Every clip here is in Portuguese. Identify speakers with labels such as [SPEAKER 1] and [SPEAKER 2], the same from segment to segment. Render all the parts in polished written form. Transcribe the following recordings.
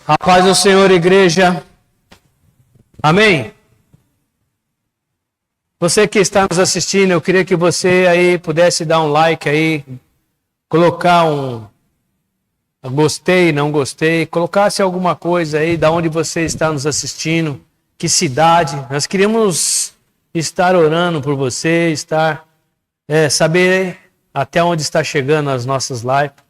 [SPEAKER 1] A paz do Senhor, igreja. Amém? Você que está nos assistindo, eu queria que você aí pudesse dar um like aí, colocar um gostei, não gostei, colocasse alguma coisa aí, da onde você está nos assistindo, que cidade. Nós queríamos estar orando por você, saber até onde está chegando as nossas lives.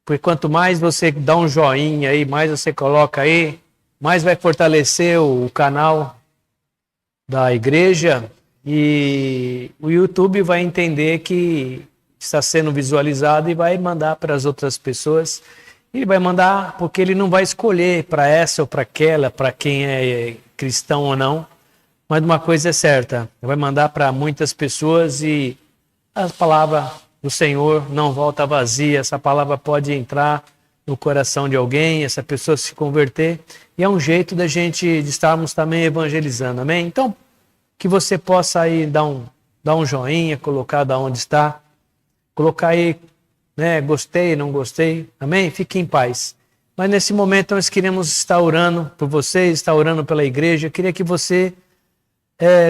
[SPEAKER 1] Porque quanto mais você dá um joinha aí, mais você coloca aí, mais vai fortalecer o canal da igreja e o YouTube vai entender que está sendo visualizado e vai mandar para as outras pessoas. Ele vai mandar porque ele não vai escolher para essa ou para aquela, para quem é cristão ou não. Mas uma coisa é certa, vai mandar para muitas pessoas e a palavra do Senhor não volta vazia. Essa palavra pode entrar no coração de alguém, essa pessoa se converter, e é um jeito da gente de estarmos também evangelizando, amém? Então, que você possa aí dar um joinha, colocar da onde está, colocar aí, né, gostei, não gostei, amém? Fique em paz. Mas nesse momento nós queremos estar orando por você, estar orando pela igreja. Eu queria que você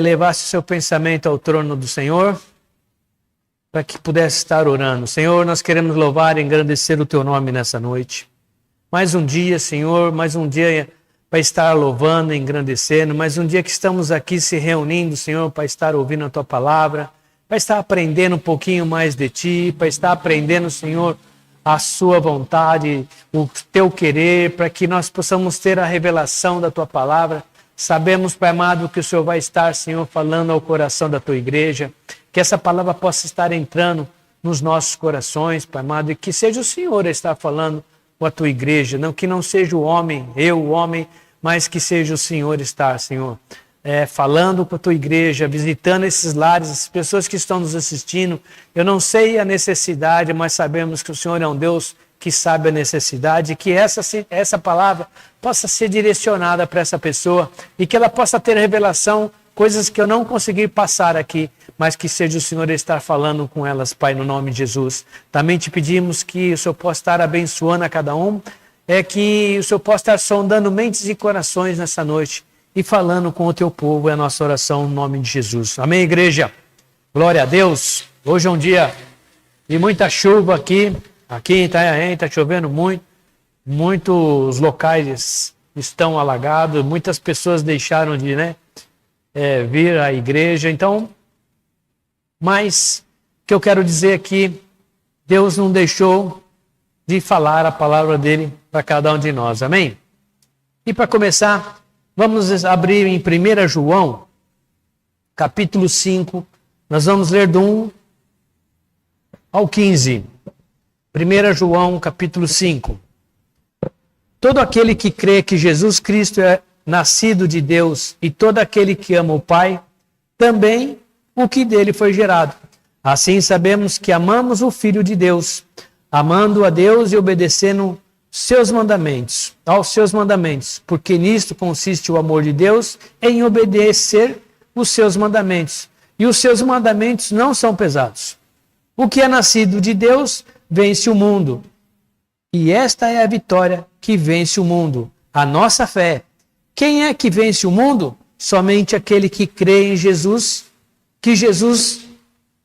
[SPEAKER 1] levasse o seu pensamento ao trono do Senhor, para que pudesse estar orando. Senhor, nós queremos louvar e engrandecer o Teu nome nessa noite. Mais um dia, Senhor, mais um dia para estar louvando e engrandecendo, mais um dia que estamos aqui se reunindo, Senhor, para estar ouvindo a Tua palavra, para estar aprendendo um pouquinho mais de Ti, para estar aprendendo, Senhor, a Sua vontade, o Teu querer, para que nós possamos ter a revelação da Tua palavra. Sabemos, Pai amado, que o Senhor vai estar, Senhor, falando ao coração da Tua igreja, que essa palavra possa estar entrando nos nossos corações, Pai amado, e que seja o Senhor a estar falando com a Tua igreja, não que não seja o homem, o homem, mas que seja o Senhor estar, Senhor, falando com a Tua igreja, visitando esses lares, as pessoas que estão nos assistindo. Eu não sei a necessidade, mas sabemos que o Senhor é um Deus que sabe a necessidade, que essa palavra possa ser direcionada para essa pessoa e que ela possa ter revelação, coisas que eu não consegui passar aqui, mas que seja o Senhor estar falando com elas, Pai, no nome de Jesus. Também te pedimos que o Senhor possa estar abençoando a cada um, que o Senhor possa estar sondando mentes e corações nessa noite e falando com o Teu povo, é a nossa oração no nome de Jesus. Amém, igreja? Glória a Deus. Hoje é um dia de muita chuva aqui. Aqui em Itanhaém está chovendo muito, muitos locais estão alagados, muitas pessoas deixaram de vir à igreja. Então, mas o que eu quero dizer aqui, Deus não deixou de falar a palavra dele para cada um de nós, amém? E para começar, vamos abrir em 1 João, capítulo 5, nós vamos ler do 1 ao 15. 1 João, capítulo 5. Todo aquele que crê que Jesus Cristo é nascido de Deus e todo aquele que ama o Pai, também o que dele foi gerado. Assim sabemos que amamos o Filho de Deus, amando a Deus e obedecendo aos seus mandamentos, porque nisto consiste o amor de Deus, em obedecer os seus mandamentos. E os seus mandamentos não são pesados. O que é nascido de Deus vence o mundo. E esta é a vitória que vence o mundo, a nossa fé. Quem é que vence o mundo? Somente aquele que crê em Jesus, que Jesus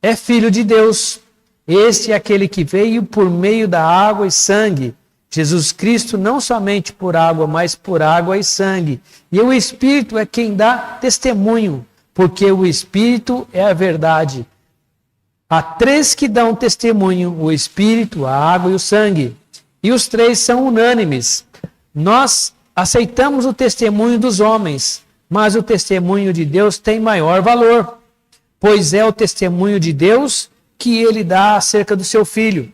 [SPEAKER 1] é Filho de Deus. Este é aquele que veio por meio da água e sangue. Jesus Cristo não somente por água, mas por água e sangue. E o Espírito é quem dá testemunho, porque o Espírito é a verdade. Há três que dão testemunho, o Espírito, a água e o sangue. E os três são unânimes. Nós aceitamos o testemunho dos homens, mas o testemunho de Deus tem maior valor, pois é o testemunho de Deus que ele dá acerca do seu Filho.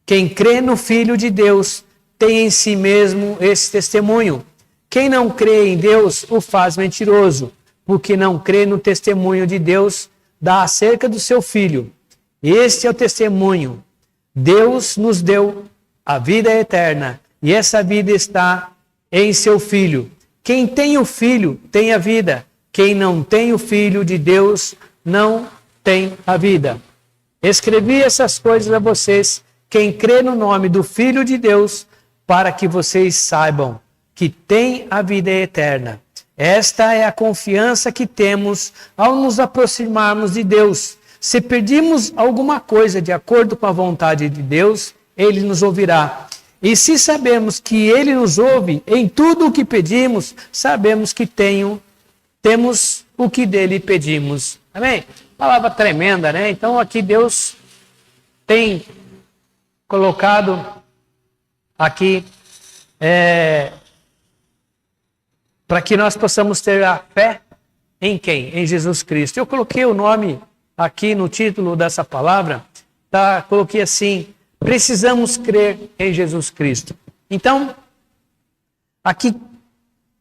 [SPEAKER 1] Quem crê no Filho de Deus tem em si mesmo esse testemunho. Quem não crê em Deus o faz mentiroso, porque não crê no testemunho de Deus dá acerca do seu Filho. Este é o testemunho. Deus nos deu a vida eterna, e essa vida está em seu Filho. Quem tem o Filho tem a vida. Quem não tem o Filho de Deus não tem a vida. Escrevi essas coisas a vocês, quem crê no nome do Filho de Deus, para que vocês saibam que tem a vida eterna. Esta é a confiança que temos ao nos aproximarmos de Deus. Se pedimos alguma coisa de acordo com a vontade de Deus, Ele nos ouvirá. E se sabemos que Ele nos ouve em tudo o que pedimos, sabemos que temos o que dele pedimos. Amém? Palavra tremenda, né? Então aqui Deus tem colocado aqui para que nós possamos ter a fé em quem? Em Jesus Cristo. Eu coloquei o nome aqui no título dessa palavra, coloquei assim: precisamos crer em Jesus Cristo. Então, aqui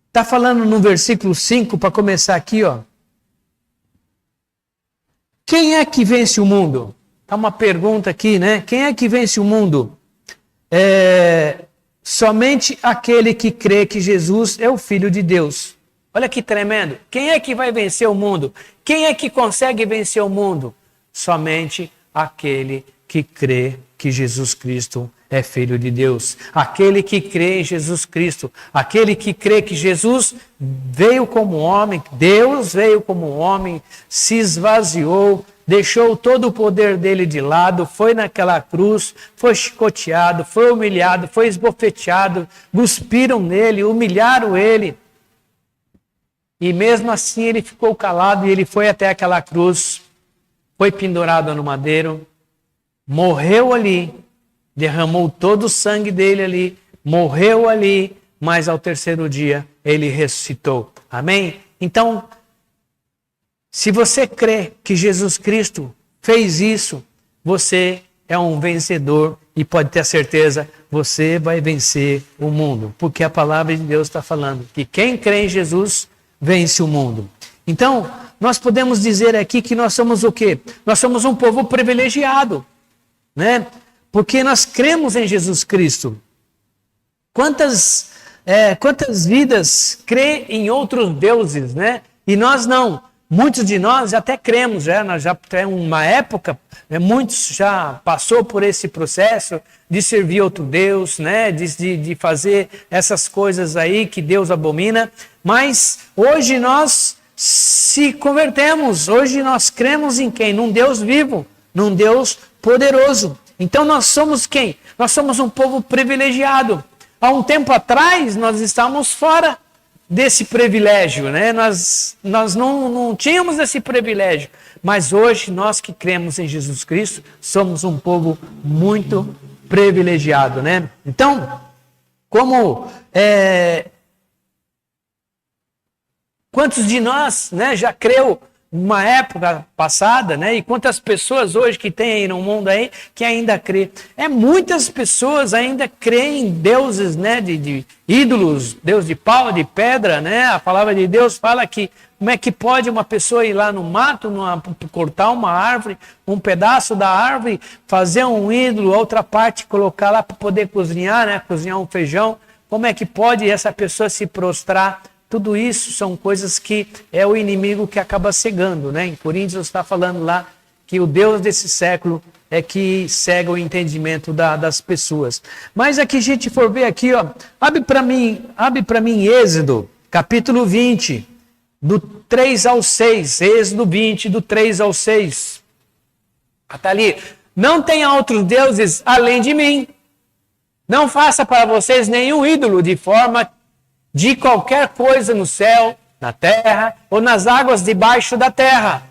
[SPEAKER 1] está falando no versículo 5, para começar aqui, ó. Quem é que vence o mundo? Está uma pergunta aqui, né? Quem é que vence o mundo? Somente aquele que crê que Jesus é o Filho de Deus. Olha que tremendo. Quem é que vai vencer o mundo? Quem é que consegue vencer o mundo? Somente aquele que crê que Jesus Cristo é Filho de Deus. Aquele que crê em Jesus Cristo. Aquele que crê que Jesus veio como homem, Deus veio como homem, se esvaziou, deixou todo o poder dele de lado, foi naquela cruz, foi chicoteado, foi humilhado, foi esbofeteado, cuspiram nele, humilharam ele. E mesmo assim ele ficou calado e ele foi até aquela cruz, foi pendurado no madeiro, morreu ali, derramou todo o sangue dele ali, morreu ali, mas ao terceiro dia ele ressuscitou. Amém? Então, se você crê que Jesus Cristo fez isso, você é um vencedor e pode ter certeza, você vai vencer o mundo. Porque a palavra de Deus está falando que quem crê em Jesus vence o mundo. Então, nós podemos dizer aqui que nós somos o quê? Nós somos um povo privilegiado, né? Porque nós cremos em Jesus Cristo. Quantas vidas crê em outros deuses, né? E nós não. Muitos de nós até cremos, nós já tem uma época, muitos já passou por esse processo de servir outro Deus, né? de fazer essas coisas aí que Deus abomina, mas hoje nós se convertemos, hoje nós cremos em quem? Num Deus vivo, num Deus poderoso. Então nós somos quem? Nós somos um povo privilegiado. Há um tempo atrás nós estávamos fora desse privilégio, né? Nós não tínhamos esse privilégio, mas hoje nós que cremos em Jesus Cristo somos um povo muito privilegiado, né? Então, quantos de nós, né, já creu numa época passada, né? E quantas pessoas hoje que tem aí no mundo aí que ainda crê? Muitas pessoas ainda creem em deuses, né? De ídolos, Deus de pau, de pedra, né? A palavra de Deus fala que como é que pode uma pessoa ir lá no mato, cortar uma árvore, um pedaço da árvore, fazer um ídolo, outra parte colocar lá para poder cozinhar, né? Cozinhar um feijão. Como é que pode essa pessoa se prostrar? Tudo isso são coisas que é o inimigo que acaba cegando, né? Em Coríntios está falando lá que o Deus desse século é que cega o entendimento das pessoas. Mas aqui a gente for ver aqui, ó, abre para mim Êxodo, capítulo 20, do 3 ao 6. Êxodo 20, do 3 ao 6. Está ali. Não tenha outros deuses além de mim. Não faça para vocês nenhum ídolo de forma de qualquer coisa no céu, na terra ou nas águas debaixo da terra.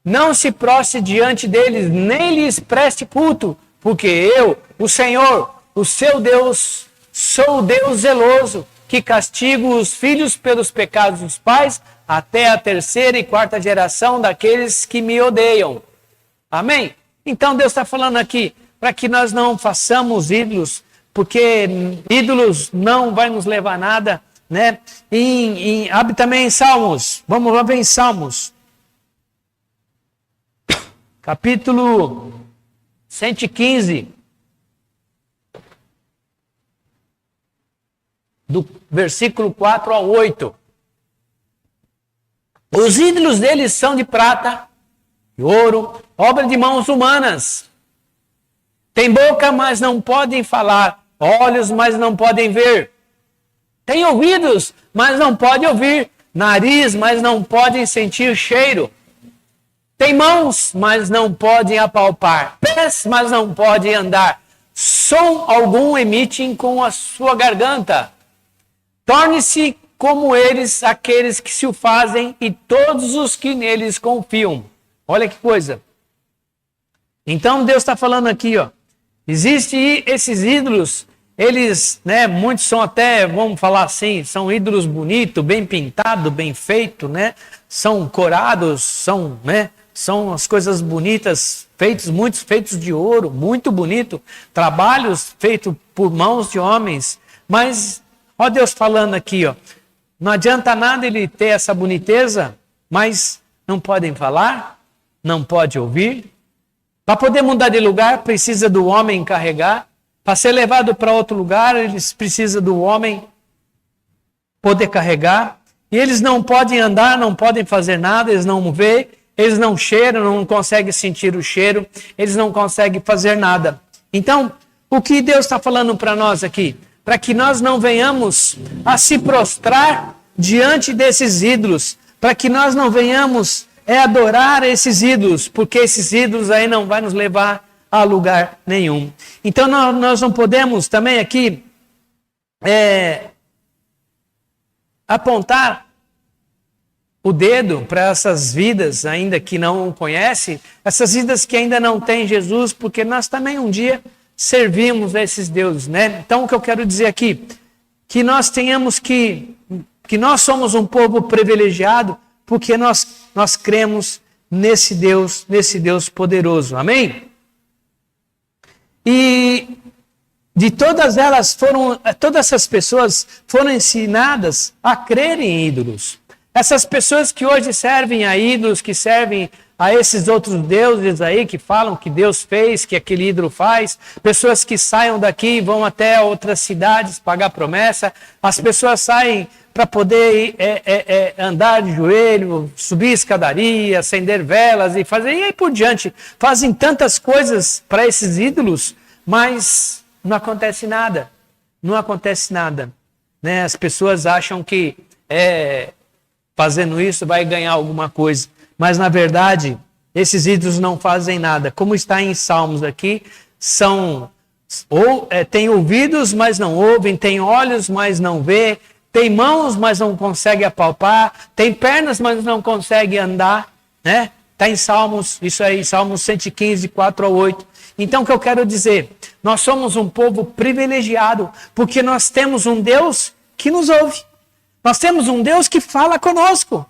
[SPEAKER 1] Não se prostre diante deles, nem lhes preste culto, porque eu, o Senhor, o seu Deus, sou o Deus zeloso, que castigo os filhos pelos pecados dos pais, até a terceira e quarta geração daqueles que me odeiam. Amém? Então Deus está falando aqui, para que nós não façamos ídolos, porque ídolos não vai nos levar a nada, né? Abre também em Salmos. Vamos lá ver em Salmos. Capítulo 115. Do versículo 4 ao 8. Os ídolos deles são de prata e ouro, obra de mãos humanas. Tem boca, mas não podem falar. Olhos, mas não podem ver. Tem ouvidos, mas não pode ouvir. Nariz, mas não podem sentir cheiro. Tem mãos, mas não podem apalpar. Pés, mas não podem andar. Som algum emitem com a sua garganta. Torne-se como eles, aqueles que se o fazem e todos os que neles confiam. Olha que coisa. Então Deus está falando aqui, ó. Existem esses ídolos, eles, né, muitos são até, vamos falar assim, são ídolos bonitos, bem pintados, bem feitos, né? São corados, são, né? São as coisas bonitas, muitos feitos de ouro, muito bonito, trabalhos feitos por mãos de homens. Mas, ó Deus falando aqui, ó, não adianta nada ele ter essa boniteza, mas não podem falar, não pode ouvir. Para poder mudar de lugar, precisa do homem carregar. Para ser levado para outro lugar, eles precisam do homem poder carregar. E eles não podem andar, não podem fazer nada, eles não veem, eles não cheiram, não conseguem sentir o cheiro, eles não conseguem fazer nada. Então, o que Deus está falando para nós aqui? Para que nós não venhamos a se prostrar diante desses ídolos, para que nós não venhamos adorar esses ídolos, porque esses ídolos aí não vão nos levar a lugar nenhum. Então nós não podemos também aqui apontar o dedo para essas vidas ainda que não conhecem, essas vidas que ainda não têm Jesus, porque nós também um dia servimos a esses deuses, né? Então o que eu quero dizer aqui, que nós tenhamos que nós somos um povo privilegiado, porque nós cremos nesse Deus poderoso, amém? E de todas essas pessoas foram ensinadas a crer em ídolos. Essas pessoas que hoje servem a ídolos, que servem a esses outros deuses aí, que falam que Deus fez, que aquele ídolo faz, pessoas que saiam daqui e vão até outras cidades pagar promessa, as pessoas saem para poder andar de joelho, subir escadaria, acender velas e fazer, e aí por diante. Fazem tantas coisas para esses ídolos, mas não acontece nada. Não acontece nada. Né? As pessoas acham que fazendo isso vai ganhar alguma coisa. Mas na verdade, esses ídolos não fazem nada. Como está em Salmos aqui, têm ouvidos, mas não ouvem, têm olhos, mas não vê, tem mãos, mas não consegue apalpar, tem pernas, mas não consegue andar, né? Está em Salmos, isso aí, Salmos 115, 4 a 8. Então, o que eu quero dizer? Nós somos um povo privilegiado, porque nós temos um Deus que nos ouve. Nós temos um Deus que fala conosco.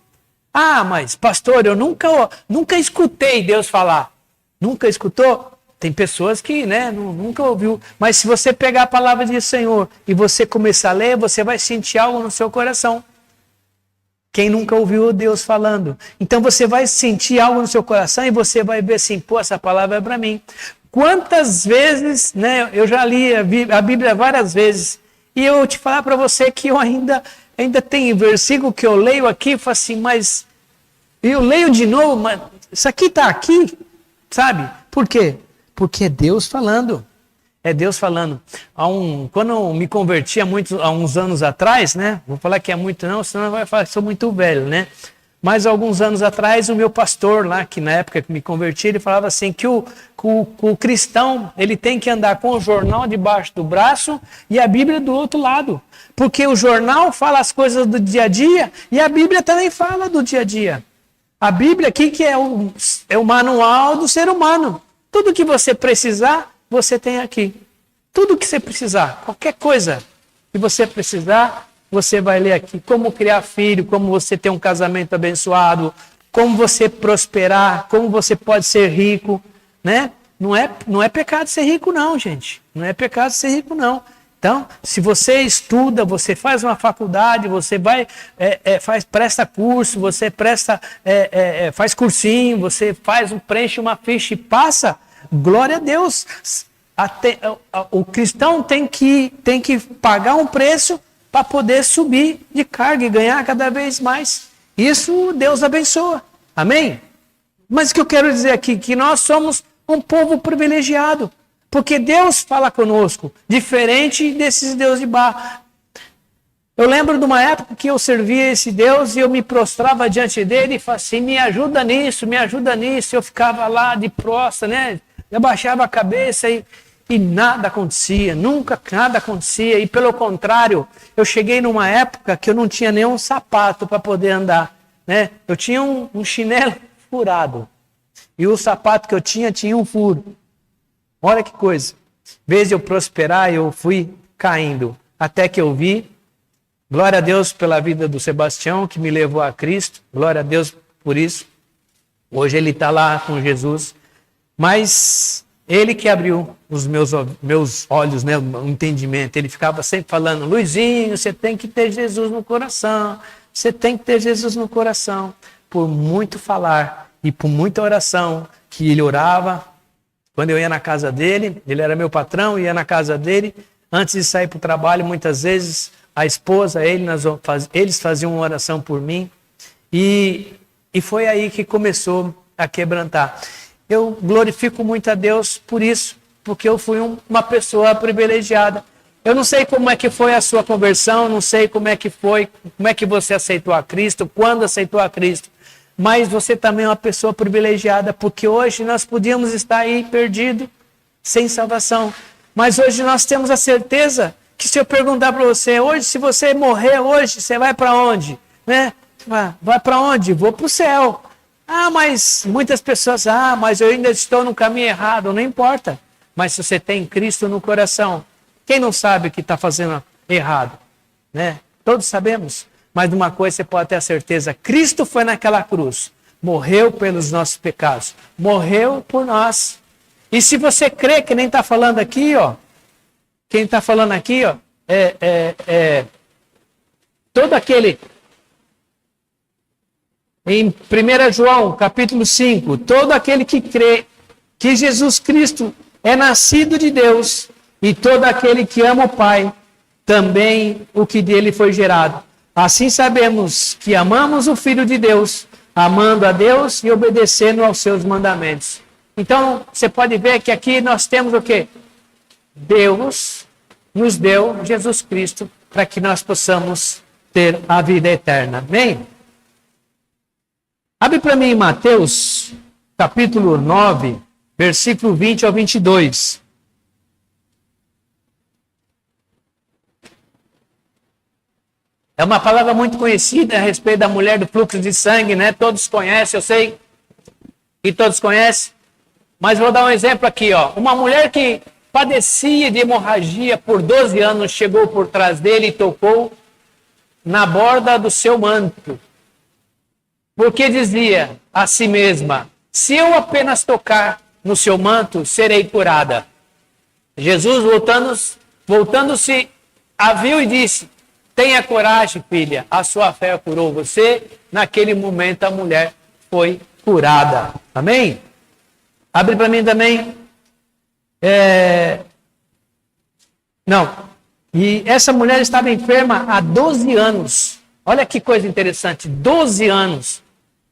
[SPEAKER 1] Ah, mas pastor, eu nunca escutei Deus falar. Nunca escutou? Tem pessoas que nunca ouviu. Mas se você pegar a palavra do Senhor e você começar a ler, você vai sentir algo no seu coração. Quem nunca ouviu Deus falando? Então você vai sentir algo no seu coração e você vai ver assim, pô, essa palavra é para mim. Quantas vezes, eu já li a Bíblia várias vezes, e eu te falar para você que eu ainda tem versículo que eu leio aqui e falo assim, mas eu leio de novo, mas isso aqui está aqui, sabe? Por quê? Porque é Deus falando. É Deus falando. Quando eu me converti há uns anos atrás, né? Vou falar que é muito não, senão vai falar que sou muito velho, né? Mas alguns anos atrás, o meu pastor lá, que na época que me converti, ele falava assim que o cristão, ele tem que andar com o jornal debaixo do braço e a Bíblia do outro lado. Porque o jornal fala as coisas do dia a dia e a Bíblia também fala do dia a dia. A Bíblia aqui que é o manual do ser humano. Tudo que você precisar, você tem aqui. Tudo que você precisar, qualquer coisa que você precisar, você vai ler aqui. Como criar filho, como você ter um casamento abençoado, como você prosperar, como você pode ser rico, né? Não é pecado ser rico não, gente. Não é pecado ser rico não. Então, se você estuda, você faz uma faculdade, você vai, presta curso, você faz cursinho, você preenche uma ficha e passa, glória a Deus. O cristão tem que pagar um preço para poder subir de carga e ganhar cada vez mais. Isso Deus abençoa. Amém? Mas o que eu quero dizer aqui, que nós somos um povo privilegiado. Porque Deus fala conosco, diferente desses deuses de barro. Eu lembro de uma época que eu servia esse Deus e eu me prostrava diante dele e falava assim, me ajuda nisso, me ajuda nisso. Eu ficava lá de prostra, né? Eu baixava a cabeça e nada acontecia, nunca nada acontecia. E pelo contrário, eu cheguei numa época que eu não tinha nenhum sapato para poder andar, né? Eu tinha um chinelo furado e o sapato que eu tinha um furo. Olha que coisa. Em vez de eu prosperar, eu fui caindo. Até que eu vi, glória a Deus pela vida do Sebastião, que me levou a Cristo. Glória a Deus por isso. Hoje ele está lá com Jesus. Mas ele que abriu os meus olhos, né, o entendimento. Ele ficava sempre falando, Luizinho, você tem que ter Jesus no coração. Você tem que ter Jesus no coração. Por muito falar e por muita oração, que ele orava. Quando eu ia na casa dele, ele era meu patrão, ia na casa dele. Antes de sair para o trabalho, muitas vezes, a esposa, eles faziam uma oração por mim. E foi aí que começou a quebrantar. Eu glorifico muito a Deus por isso, porque eu fui uma pessoa privilegiada. Eu não sei como é que foi a sua conversão, não sei como é que foi, como é que você aceitou a Cristo, quando aceitou a Cristo. Mas você também é uma pessoa privilegiada, porque hoje nós podíamos estar aí perdido, sem salvação. Mas hoje nós temos a certeza que se eu perguntar para você, hoje, se você morrer hoje, você vai para onde? Né? Vai para onde? Vou para o céu. Ah, mas muitas pessoas, mas eu ainda estou no caminho errado. Não importa. Mas se você tem Cristo no coração, quem não sabe que está fazendo errado? Né? Todos sabemos. Mas de uma coisa você pode ter a certeza, Cristo foi naquela cruz, morreu pelos nossos pecados, morreu por nós. E se você crê, que nem está falando aqui, ó, quem está falando aqui, ó, todo aquele, em 1 João, capítulo 5, todo aquele que crê que Jesus Cristo é nascido de Deus, e todo aquele que ama o Pai, também o que dele foi gerado. Assim sabemos que amamos o Filho de Deus, amando a Deus e obedecendo aos seus mandamentos. Então, você pode ver que aqui nós temos o quê? Deus nos deu Jesus Cristo para que nós possamos ter a vida eterna. Amém? Abre para mim em Mateus, capítulo 9, versículo 20 ao 22. É uma palavra muito conhecida a respeito da mulher do fluxo de sangue, né? Todos conhecem, eu sei que todos conhecem. Mas vou dar um exemplo aqui, ó. Uma mulher que padecia de hemorragia por 12 anos chegou por trás dele e tocou na borda do seu manto. Porque dizia a si mesma, se eu apenas tocar no seu manto, serei curada. Jesus, voltando-se, a viu e disse, tenha coragem, filha, a sua fé curou você. Naquele momento a mulher foi curada. Amém? Abre para mim também. Não. E essa mulher estava enferma há 12 anos. Olha que coisa interessante. 12 anos.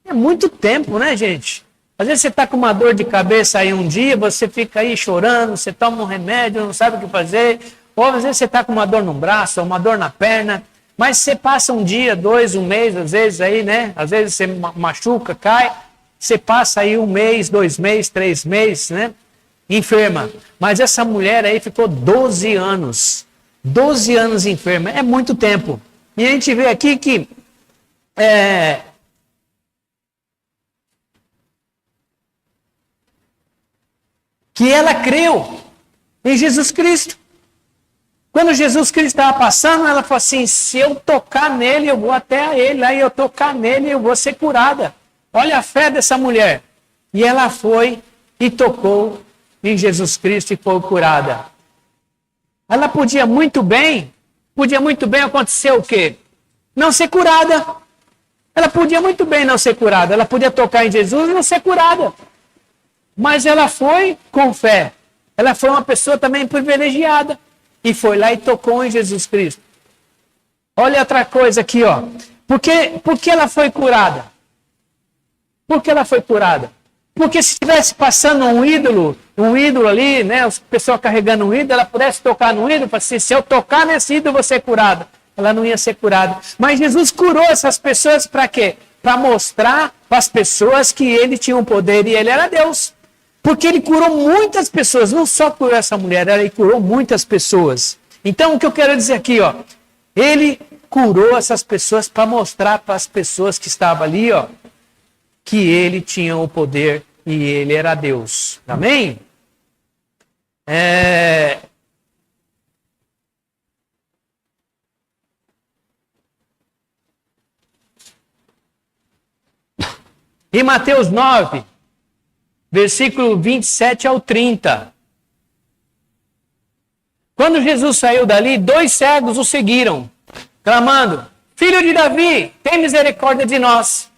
[SPEAKER 1] É muito tempo, né, gente? Às vezes você está com uma dor de cabeça aí um dia, você fica aí chorando, você toma um remédio, não sabe o que fazer. Ou às vezes você está com uma dor no braço, ou uma dor na perna, mas você passa um dia, 2, um mês, às vezes aí, né? Às vezes você machuca, cai, você passa aí 1 mês, 2 meses, 3 meses, né? Enferma. Mas essa mulher aí ficou 12 anos. 12 anos enferma. É muito tempo. E a gente vê aqui que ela creu em Jesus Cristo. Quando Jesus Cristo estava passando, ela falou assim, se eu tocar nele, eu vou até ele, aí eu tocar nele, eu vou ser curada. Olha a fé dessa mulher. E ela foi e tocou em Jesus Cristo e foi curada. Ela podia muito bem acontecer o quê? Não ser curada. Ela podia muito bem não ser curada. Ela podia tocar em Jesus e não ser curada. Mas ela foi com fé. Ela foi uma pessoa também privilegiada. E foi lá e tocou em Jesus Cristo. Olha outra coisa aqui, ó. Por que ela foi curada? Por que ela foi curada? Porque se estivesse passando um ídolo ali, né? As pessoas carregando um ídolo, ela pudesse tocar no ídolo, assim, se eu tocar nesse ídolo, eu vou ser curada. ela não ia ser curada. Mas Jesus curou essas pessoas para quê? Para mostrar para as pessoas que ele tinha um poder e ele era Deus. Porque ele curou muitas pessoas, não só curou essa mulher, ele curou muitas pessoas. Então, o que eu quero dizer aqui, ó, ele curou essas pessoas para mostrar para as pessoas que estavam ali, ó, que ele tinha o poder e ele era Deus. Amém? Em Mateus 9, versículo 27 ao 30. Quando Jesus saiu dali, 2 cegos o seguiram, clamando: Filho de Davi, tem misericórdia de nós.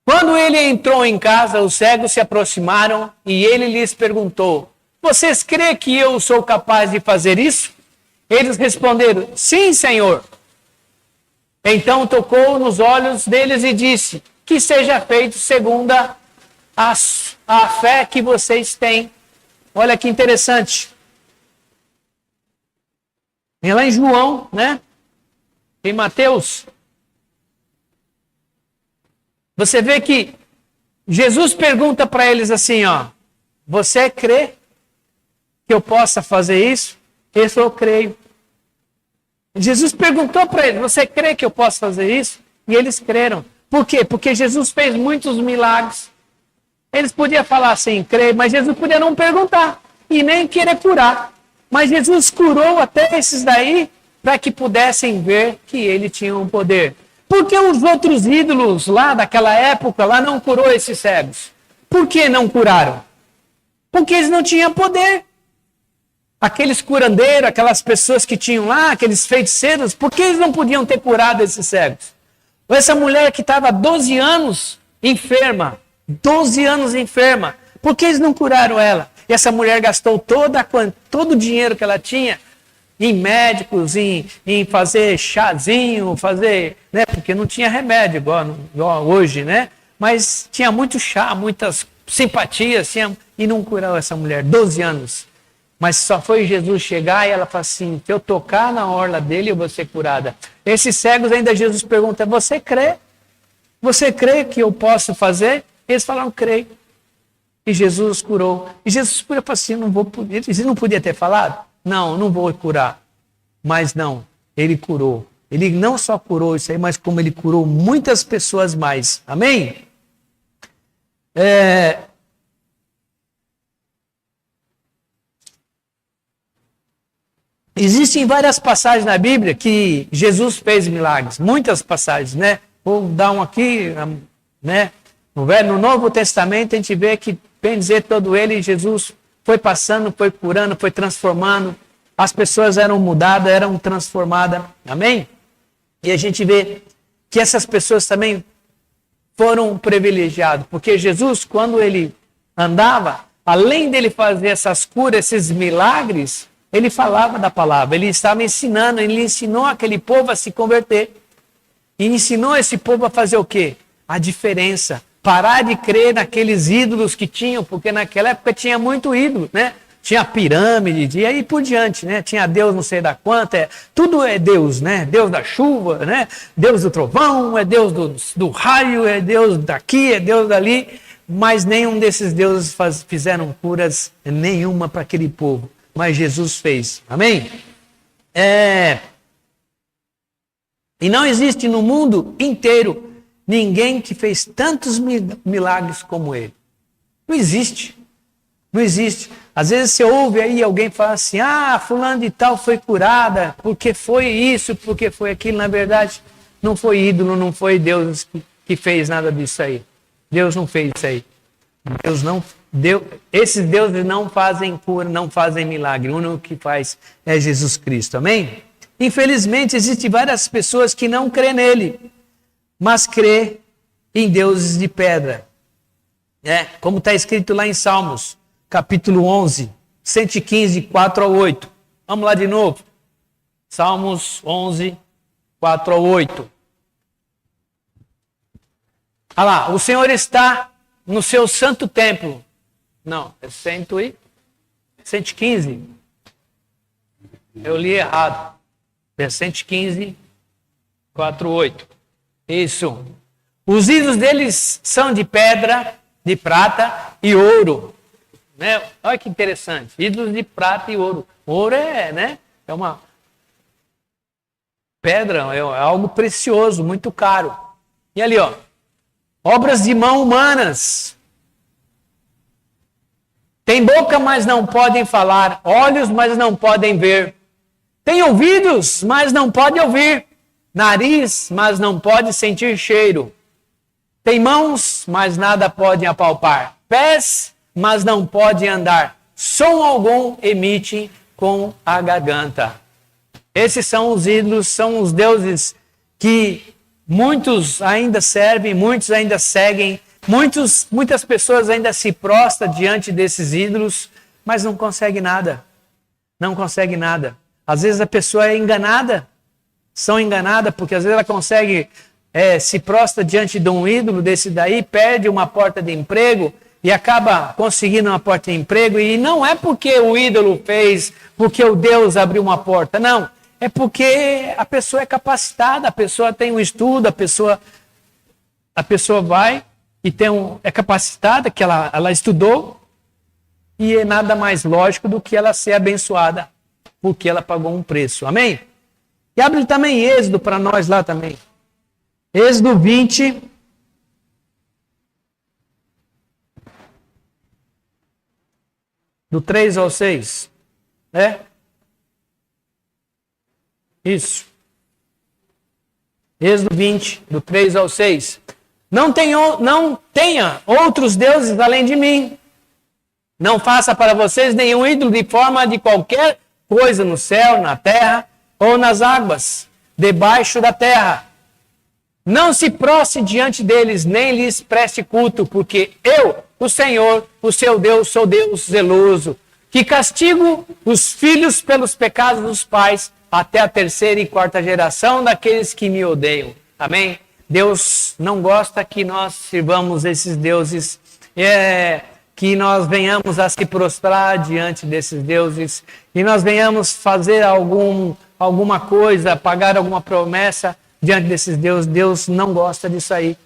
[SPEAKER 1] Quando ele entrou em casa, os cegos se aproximaram e ele lhes perguntou: Vocês creem que eu sou capaz de fazer isso? Eles responderam: Sim, Senhor. Então tocou nos olhos deles e disse: Que seja feito segundo a fé que vocês têm. Olha que interessante. Vem lá em João, né? Em Mateus. Você vê que Jesus pergunta para eles assim, ó: Você crê que eu possa fazer isso? Eles falaram: Eu creio. Jesus perguntou para eles: Você crê que eu posso fazer isso? E eles creram. Por quê? Porque Jesus fez muitos milagres. Eles podiam falar assim, creio, mas Jesus podia não perguntar e nem querer curar. Mas Jesus curou até esses daí para que pudessem ver que ele tinha um poder. Por que os outros ídolos lá daquela época lá não curou esses cegos? Por que não curaram? Porque eles não tinham poder. Aqueles curandeiros, aquelas pessoas que tinham lá, aqueles feiticeiros, por que eles não podiam ter curado esses cegos? Essa mulher que estava 12 anos enferma, 12 anos enferma, por que eles não curaram ela? E essa mulher gastou todo o dinheiro que ela tinha em médicos, em fazer chazinho, né? Porque não tinha remédio igual hoje, né? Mas tinha muito chá, muitas simpatias, e não curou essa mulher, 12 anos. Mas só foi Jesus chegar e ela fala assim: se eu tocar na orla dele, eu vou ser curada. Esses cegos ainda Jesus pergunta: você crê? Você crê que eu posso fazer? Eles falaram: creio. E Jesus curou. E Jesus curou e falou assim: ele não podia ter falado? Não vou curar. Mas não, ele curou. Ele não só curou isso aí, mas como ele curou muitas pessoas mais. Amém? Existem várias passagens na Bíblia que Jesus fez milagres, muitas passagens, né? Vou dar um aqui, né? No Novo Testamento a gente vê que, bem dizer, todo ele, Jesus foi passando, foi curando, foi transformando, as pessoas eram mudadas, eram transformadas, amém? E a gente vê que essas pessoas também foram privilegiadas, porque Jesus, quando ele andava, além dele fazer essas curas, esses milagres, ele falava da palavra, ele estava ensinando, ele ensinou aquele povo a se converter. E ensinou esse povo a fazer o quê? A diferença. Parar de crer naqueles ídolos que tinham, porque naquela época tinha muito ídolo, né? Tinha pirâmide, e aí por diante, né? Tinha Deus não sei da quanta, tudo é Deus, né? Deus da chuva, né? Deus do trovão, é Deus do raio, é Deus daqui, é Deus dali. Mas nenhum desses deuses fizeram curas nenhuma para aquele povo. Mas Jesus fez. Amém? E não existe no mundo inteiro ninguém que fez tantos milagres como ele. Não existe. Não existe. Às vezes você ouve aí alguém falar assim: fulano de tal foi curada, porque foi isso, porque foi aquilo. Na verdade, não foi ídolo, não foi Deus que fez nada disso aí. Deus não fez isso aí. Esses deuses não fazem cura, não fazem milagre. O único que faz é Jesus Cristo. Amém? Infelizmente, existem várias pessoas que não crêem nele, mas crê em deuses de pedra. Como está escrito lá em Salmos, capítulo 11, 115, 4 a 8. Vamos lá de novo. Salmos 11, 4 a 8. Olha lá, o Senhor está no seu santo templo. Não, é 115. Eu li errado. Verso 115, 4:8. Isso. Os ídolos deles são de pedra, de prata e ouro. Né? Olha que interessante. Ídolos de prata e ouro. Ouro é uma pedra, é algo precioso, muito caro. E ali, ó. Obras de mão humanas. Tem boca, mas não podem falar. Olhos, mas não podem ver. Tem ouvidos, mas não pode ouvir. Nariz, mas não pode sentir cheiro. Tem mãos, mas nada podem apalpar. Pés, mas não podem andar. Som algum emite com a garganta. Esses são os ídolos, são os deuses que muitos ainda servem, muitos ainda seguem. Muitas pessoas ainda se prostram diante desses ídolos, mas não consegue nada. Não consegue nada. Às vezes a pessoa é enganada, são enganadas, porque às vezes ela consegue, se prostra diante de um ídolo desse daí, perde uma porta de emprego e acaba conseguindo uma porta de emprego, e não é porque o ídolo fez, porque o Deus abriu uma porta, não. É porque a pessoa é capacitada, a pessoa tem um estudo, a pessoa vai e é capacitada, que ela estudou, e é nada mais lógico do que ela ser abençoada, porque ela pagou um preço. Amém? E abre também Êxodo para nós lá também. Êxodo 20. Do 3 ao 6. Isso. Êxodo 20, do 3 ao 6. Não tenha outros deuses além de mim. Não faça para vocês nenhum ídolo de forma de qualquer coisa no céu, na terra ou nas águas, debaixo da terra. Não se prostre diante deles, nem lhes preste culto, porque eu, o Senhor, o seu Deus, sou Deus zeloso, que castigo os filhos pelos pecados dos pais, até a 3ª e 4ª geração daqueles que me odeiam. Amém? Deus não gosta que nós sirvamos esses deuses, que nós venhamos a se prostrar diante desses deuses, e nós venhamos fazer alguma coisa, pagar alguma promessa diante desses deuses. Deus não gosta disso aí.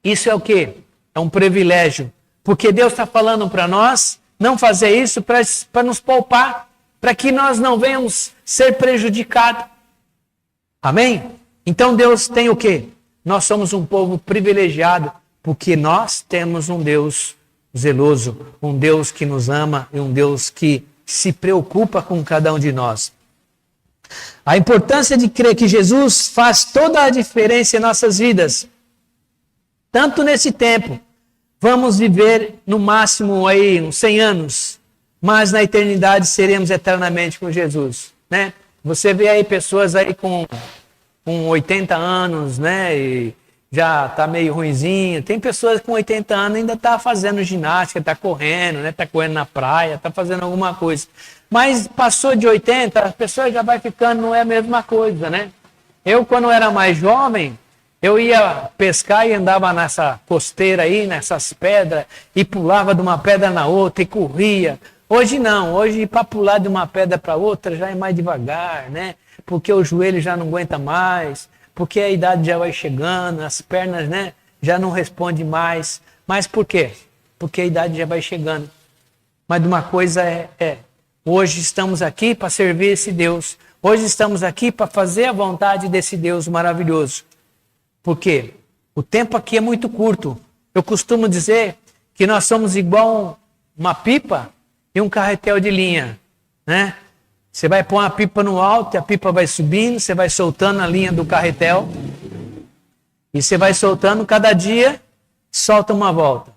[SPEAKER 1] Isso é o quê? É um privilégio. Porque Deus está falando para nós não fazer isso para nos poupar, para que nós não venhamos ser prejudicados. Amém? Então Deus tem o quê? Nós somos um povo privilegiado, porque nós temos um Deus zeloso, um Deus que nos ama e um Deus que se preocupa com cada um de nós. A importância de crer que Jesus faz toda a diferença em nossas vidas, tanto nesse tempo, vamos viver no máximo aí uns 100 anos, mas na eternidade seremos eternamente com Jesus, né? Você vê aí pessoas aí com 80 anos, né? E já está meio ruinzinho. Tem pessoas com 80 anos ainda tá fazendo ginástica, tá correndo, né? Tá correndo na praia, tá fazendo alguma coisa. Mas passou de 80, a pessoa já vai ficando, não é a mesma coisa, né? Eu, quando era mais jovem, eu ia pescar e andava nessa costeira aí, nessas pedras, e pulava de uma pedra na outra e corria. Hoje não, hoje para pular de uma pedra para outra já é mais devagar, né? Porque o joelho já não aguenta mais, porque a idade já vai chegando, as pernas, né, já não respondem mais. Mas por quê? Porque a idade já vai chegando. Mas uma coisa hoje estamos aqui para servir esse Deus. Hoje estamos aqui para fazer a vontade desse Deus maravilhoso. Por quê? O tempo aqui é muito curto. Eu costumo dizer que nós somos igual uma pipa e um carretel de linha, né? Você vai pôr uma pipa no alto e a pipa vai subindo, você vai soltando a linha do carretel e você vai soltando cada dia, solta uma volta.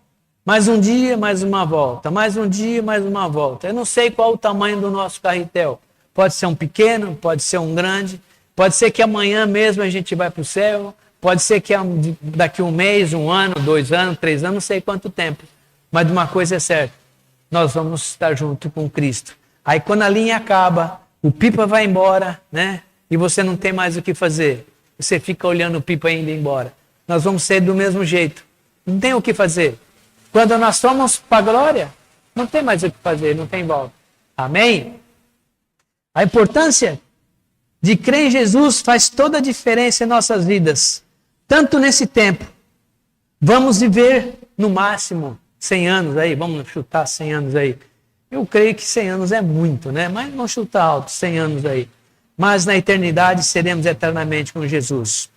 [SPEAKER 1] Mais um dia, mais uma volta. Mais um dia, mais uma volta. Eu não sei qual o tamanho do nosso carretel. Pode ser um pequeno, pode ser um grande, pode ser que amanhã mesmo a gente vai para o céu, pode ser que daqui um mês, 1 ano, 2 anos, 3 anos, não sei quanto tempo. Mas uma coisa é certa, nós vamos estar junto com Cristo. Aí quando a linha acaba, o pipa vai embora, né? E você não tem mais o que fazer. Você fica olhando o pipa indo embora. Nós vamos ser do mesmo jeito. Não tem o que fazer. Quando nós somos para a glória, não tem mais o que fazer, não tem volta. Amém? A importância de crer em Jesus faz toda a diferença em nossas vidas. Tanto nesse tempo. Vamos viver no máximo 100 anos aí. Vamos chutar 100 anos aí. Eu creio que 100 anos é muito, né? Mas vamos chutar alto, 100 anos aí. Mas na eternidade seremos eternamente com Jesus.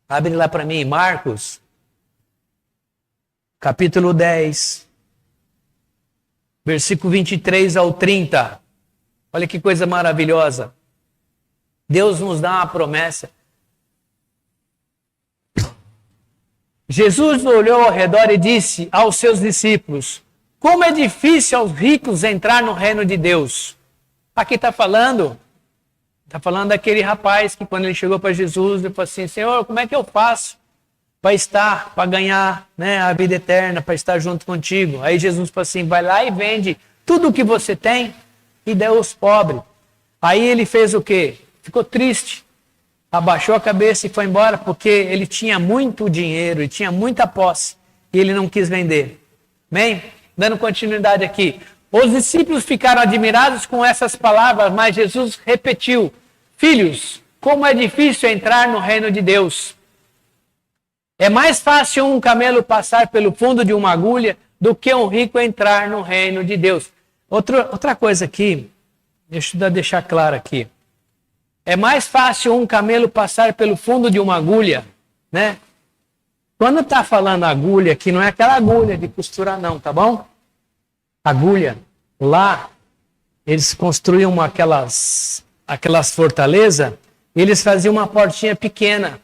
[SPEAKER 1] Abre lá para mim, Marcos, capítulo 10, versículo 23 ao 30. Olha que coisa maravilhosa. Deus nos dá uma promessa. Jesus olhou ao redor e disse aos seus discípulos: como é difícil aos ricos entrar no reino de Deus. Aqui está falando daquele rapaz que quando ele chegou para Jesus, ele falou assim: Senhor, como é que eu faço para ganhar, né, a vida eterna, para estar junto contigo? Aí Jesus falou assim: vai lá e vende tudo o que você tem e dê aos pobres. Aí ele fez o quê? Ficou triste, abaixou a cabeça e foi embora, porque ele tinha muito dinheiro e tinha muita posse e ele não quis vender. Amém? Dando continuidade aqui. Os discípulos ficaram admirados com essas palavras, mas Jesus repetiu: filhos, como é difícil entrar no reino de Deus. É mais fácil um camelo passar pelo fundo de uma agulha do que um rico entrar no reino de Deus. Outra coisa aqui, deixa eu deixar claro aqui. É mais fácil um camelo passar pelo fundo de uma agulha, né? Quando está falando agulha aqui, não é aquela agulha de costurar não, tá bom? Agulha. Lá, eles construíam aquelas fortalezas, eles faziam uma portinha pequena.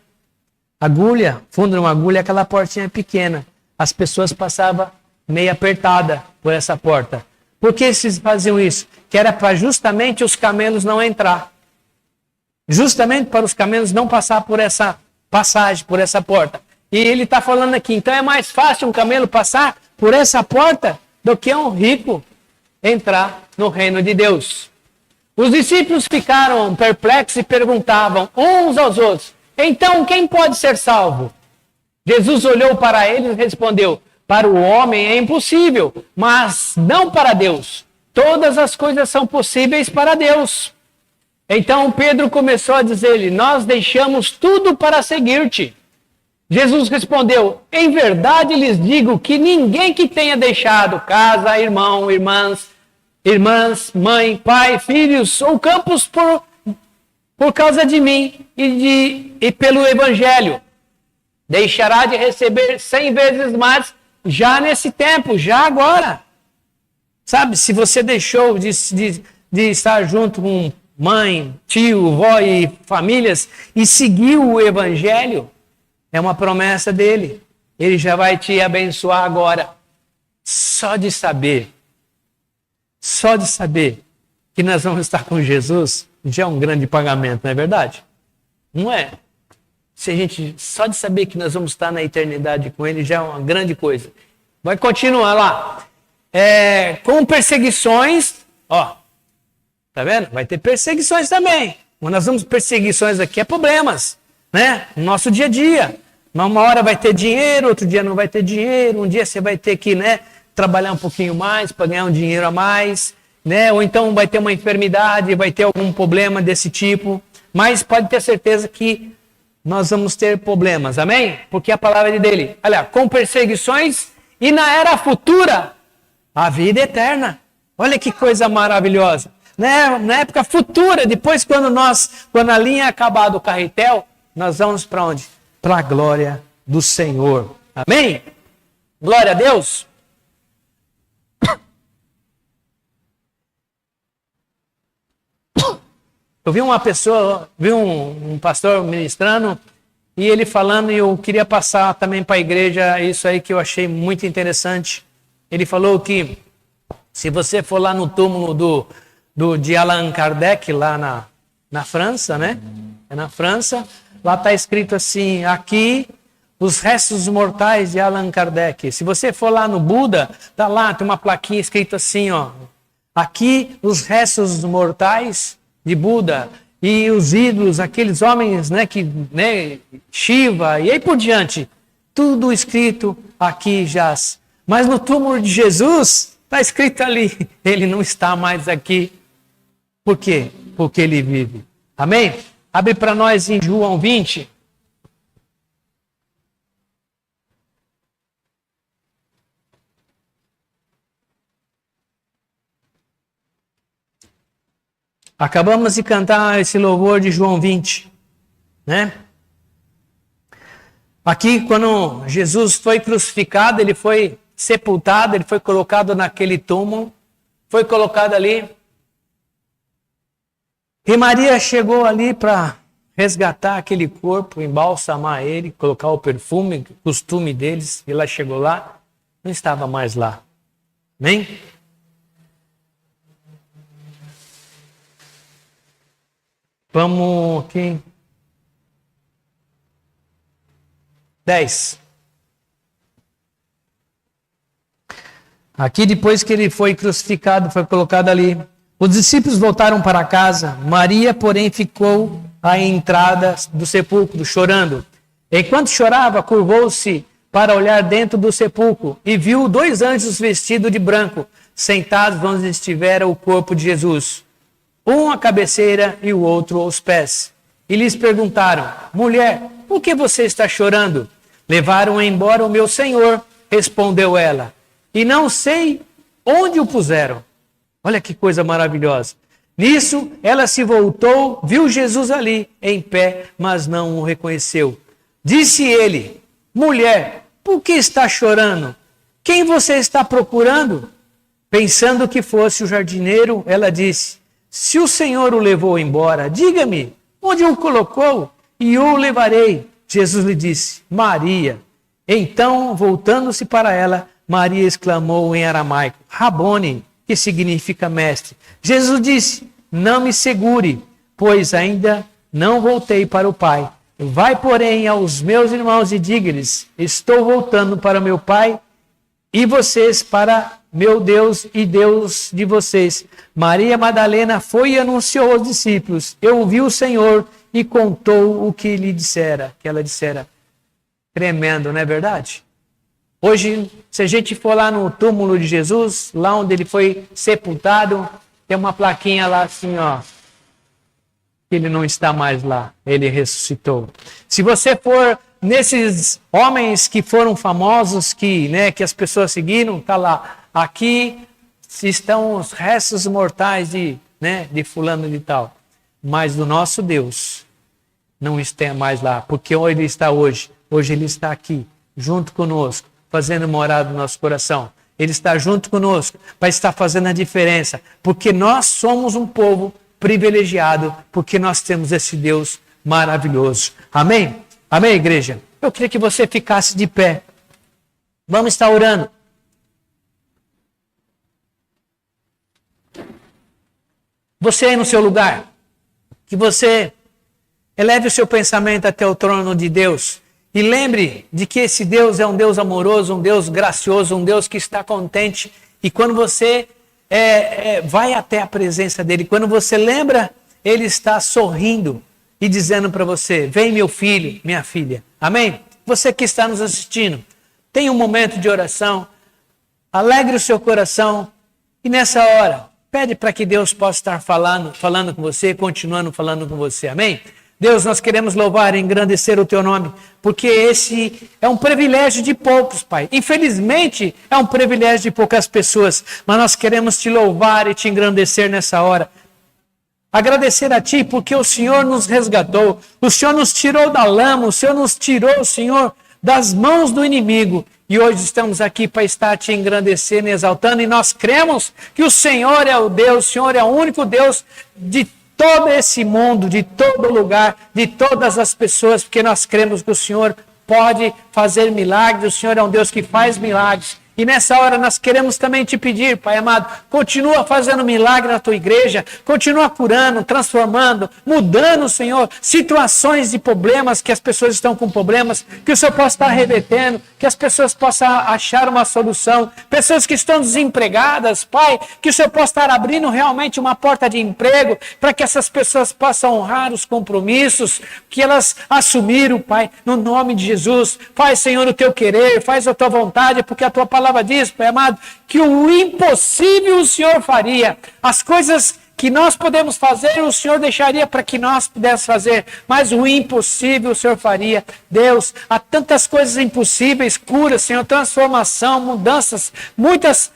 [SPEAKER 1] Agulha, fundo de uma agulha, aquela portinha pequena. As pessoas passavam meio apertada por essa porta. Por que eles faziam isso? Que era para justamente os camelos não entrar. Justamente para os camelos não passar por essa passagem, por essa porta. E ele está falando aqui, então é mais fácil um camelo passar por essa porta do que um rico entrar no reino de Deus. Os discípulos ficaram perplexos e perguntavam uns aos outros: então quem pode ser salvo? Jesus olhou para eles e respondeu: para o homem é impossível, mas não para Deus. Todas as coisas são possíveis para Deus. Então Pedro começou a dizer-lhe: nós deixamos tudo para seguir-te. Jesus respondeu: em verdade lhes digo que ninguém que tenha deixado casa, irmão, irmãs, mãe, pai, filhos ou campos por causa de mim e pelo evangelho, deixará de receber 100 vezes mais já nesse tempo, já agora. Sabe, se você deixou de estar junto com mãe, tio, vó e famílias e seguiu o evangelho, é uma promessa dele. Ele já vai te abençoar agora. Só de saber que nós vamos estar com Jesus, já é um grande pagamento, não é verdade? Não é? Se a gente, só de saber que nós vamos estar na eternidade com ele, já é uma grande coisa. Vai continuar lá. Com perseguições, ó, tá vendo? Vai ter perseguições também. Quando nós vamos perseguições aqui, é problemas, né? No nosso dia a dia. Uma hora vai ter dinheiro, outro dia não vai ter dinheiro, um dia você vai ter que, né, trabalhar um pouquinho mais para ganhar um dinheiro a mais, né? Ou então vai ter uma enfermidade, vai ter algum problema desse tipo. Mas pode ter certeza que nós vamos ter problemas, amém? Porque a palavra dele, olha, com perseguições e na era futura, a vida eterna. Olha que coisa maravilhosa. Né? Na época futura, depois quando a linha acabar do carretel, nós vamos para onde? Para a glória do Senhor. Amém? Glória a Deus. Eu vi uma pessoa, um pastor ministrando, e ele falando, e eu queria passar também para a igreja isso aí que eu achei muito interessante. Ele falou que se você for lá no túmulo de Allan Kardec, lá na França, né? É na França, lá está escrito assim: aqui os restos mortais de Allan Kardec. Se você for lá no Buda, tá lá, tem uma plaquinha escrito assim, ó: aqui os restos mortais de Buda e os ídolos, aqueles homens, né, Shiva e aí por diante, tudo escrito aqui jaz. Mas no túmulo de Jesus está escrito ali: ele não está mais aqui. Por quê? porque ele vive. Amém? Abre para nós em João 20. Acabamos de cantar esse louvor de João 20, né? Aqui, quando Jesus foi crucificado, ele foi sepultado, ele foi colocado naquele túmulo, foi colocado ali. E Maria chegou ali para resgatar aquele corpo, embalsamar ele, colocar o perfume, costume deles. E ela chegou lá, não estava mais lá. Amém? Vamos aqui. 10. Aqui, depois que ele foi crucificado, foi colocado ali. Os discípulos voltaram para casa. Maria, porém, ficou à entrada do sepulcro, chorando. Enquanto chorava, curvou-se para olhar dentro do sepulcro e viu 2 anjos vestidos de branco, sentados onde estivera o corpo de Jesus. Um à cabeceira e o outro aos pés. E lhes perguntaram: mulher, por que você está chorando? Levaram embora o meu Senhor, respondeu ela, e não sei onde o puseram. Olha que coisa maravilhosa. Nisso, ela se voltou, viu Jesus ali, em pé, mas não o reconheceu. Disse ele: mulher, por que está chorando? Quem você está procurando? Pensando que fosse o jardineiro, ela disse: se o Senhor o levou embora, diga-me, onde o colocou, e eu o levarei. Jesus lhe disse: Maria. Então, voltando-se para ela, Maria exclamou em aramaico: Rabone, que significa mestre. Jesus disse: não me segure, pois ainda não voltei para o Pai. Vai, porém, aos meus irmãos e diga-lhes: estou voltando para meu Pai e vocês para meu Deus e Deus de vocês. Maria Madalena foi e anunciou aos discípulos: eu ouvi o Senhor, e contou o que lhe dissera, que ela dissera. Tremendo, não é verdade? Hoje, se a gente for lá no túmulo de Jesus, lá onde ele foi sepultado, tem uma plaquinha lá assim, ó, que ele não está mais lá, ele ressuscitou. Se você for nesses homens que foram famosos, que as pessoas seguiram, tá lá, aqui estão os restos mortais de fulano de tal. Mas do nosso Deus não está mais lá, porque onde ele está hoje? Hoje ele está aqui, junto conosco, fazendo morada no nosso coração. Ele está junto conosco para estar fazendo a diferença, porque nós somos um povo privilegiado, porque nós temos esse Deus maravilhoso. Amém? Amém, igreja? Eu queria que você ficasse de pé. Vamos estar orando. Você aí no seu lugar, que você eleve o seu pensamento até o trono de Deus e lembre de que esse Deus é um Deus amoroso, um Deus gracioso, um Deus que está contente. E quando você vai até a presença dele, quando você lembra, ele está sorrindo e dizendo para você: vem meu filho, minha filha. Amém? Você que está nos assistindo, tenha um momento de oração, alegre o seu coração e nessa hora, pede para que Deus possa estar falando com você, continuando falando com você. Amém? Deus, nós queremos louvar e engrandecer o teu nome, porque esse é um privilégio de poucos, Pai. Infelizmente, é um privilégio de poucas pessoas, mas nós queremos te louvar e te engrandecer nessa hora. Agradecer a ti, porque o Senhor nos resgatou, o Senhor nos tirou da lama, o Senhor nos tirou, Senhor, das mãos do inimigo. E hoje estamos aqui para estar te engrandecendo e exaltando, e nós cremos que o Senhor é o Deus, o Senhor é o único Deus de todo esse mundo, de todo lugar, de todas as pessoas, porque nós cremos que o Senhor pode fazer milagres, o Senhor é um Deus que faz milagres. E nessa hora nós queremos também te pedir, Pai amado, continua fazendo milagre na tua igreja, continua curando, transformando, mudando, Senhor, situações de problemas, que as pessoas estão com problemas, que o Senhor possa estar revertendo, que as pessoas possam achar uma solução, pessoas que estão desempregadas, Pai, que o Senhor possa estar abrindo realmente uma porta de emprego, para que essas pessoas possam honrar os compromissos que elas assumiram, Pai, no nome de Jesus. Faz, Senhor, o teu querer, faz a tua vontade, porque a tua palavra diz, Pai amado, que o impossível o Senhor faria. As coisas que nós podemos fazer, o Senhor deixaria para que nós pudéssemos fazer, mas o impossível o Senhor faria. Deus, há tantas coisas impossíveis, curas, Senhor, transformação, mudanças, muitas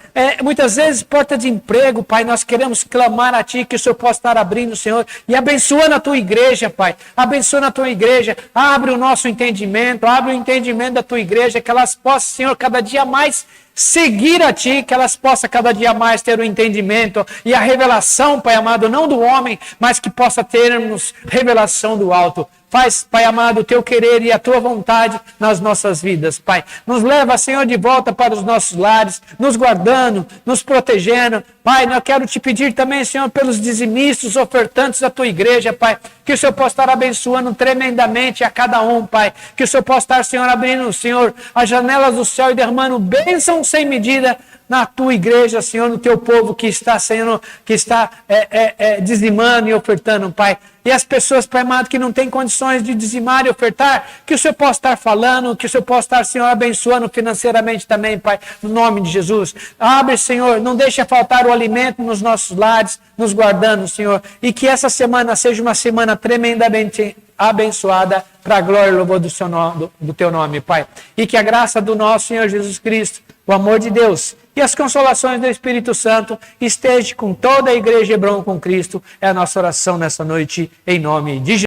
[SPEAKER 1] vezes porta de emprego, Pai, nós queremos clamar a Ti, que o Senhor possa estar abrindo, Senhor, e abençoando a Tua igreja, Pai, abençoando a Tua igreja, abre o nosso entendimento, abre o entendimento da Tua igreja, que elas possam, Senhor, cada dia mais seguir a Ti, que elas possam cada dia mais ter o entendimento e a revelação, Pai amado, não do homem, mas que possa termos revelação do alto. Faz, Pai amado, o Teu querer e a Tua vontade nas nossas vidas, Pai. Nos leva, Senhor, de volta para os nossos lares, nos guardando, nos protegendo. Pai, eu quero Te pedir também, Senhor, pelos dizimistas, ofertantes da Tua igreja, Pai, que o Senhor possa estar abençoando tremendamente a cada um, Pai. Que o Senhor possa estar, Senhor, abrindo, Senhor, as janelas do céu e derramando bênção sem medida na Tua igreja, Senhor, no Teu povo que está sendo, dizimando e ofertando, Pai. E as pessoas, Pai amado, que não têm condições de dizimar e ofertar, que o Senhor possa estar falando, que o Senhor possa estar, Senhor, abençoando financeiramente também, Pai, no nome de Jesus. Abre, Senhor, não deixa faltar o alimento nos nossos lares, nos guardando, Senhor. E que essa semana seja uma semana tremendamente abençoada para a glória e louvor do Teu nome, Pai. E que a graça do nosso Senhor Jesus Cristo, o amor de Deus e as consolações do Espírito Santo esteja com toda a igreja Hebron com Cristo. É a nossa oração nessa noite, em nome de Jesus.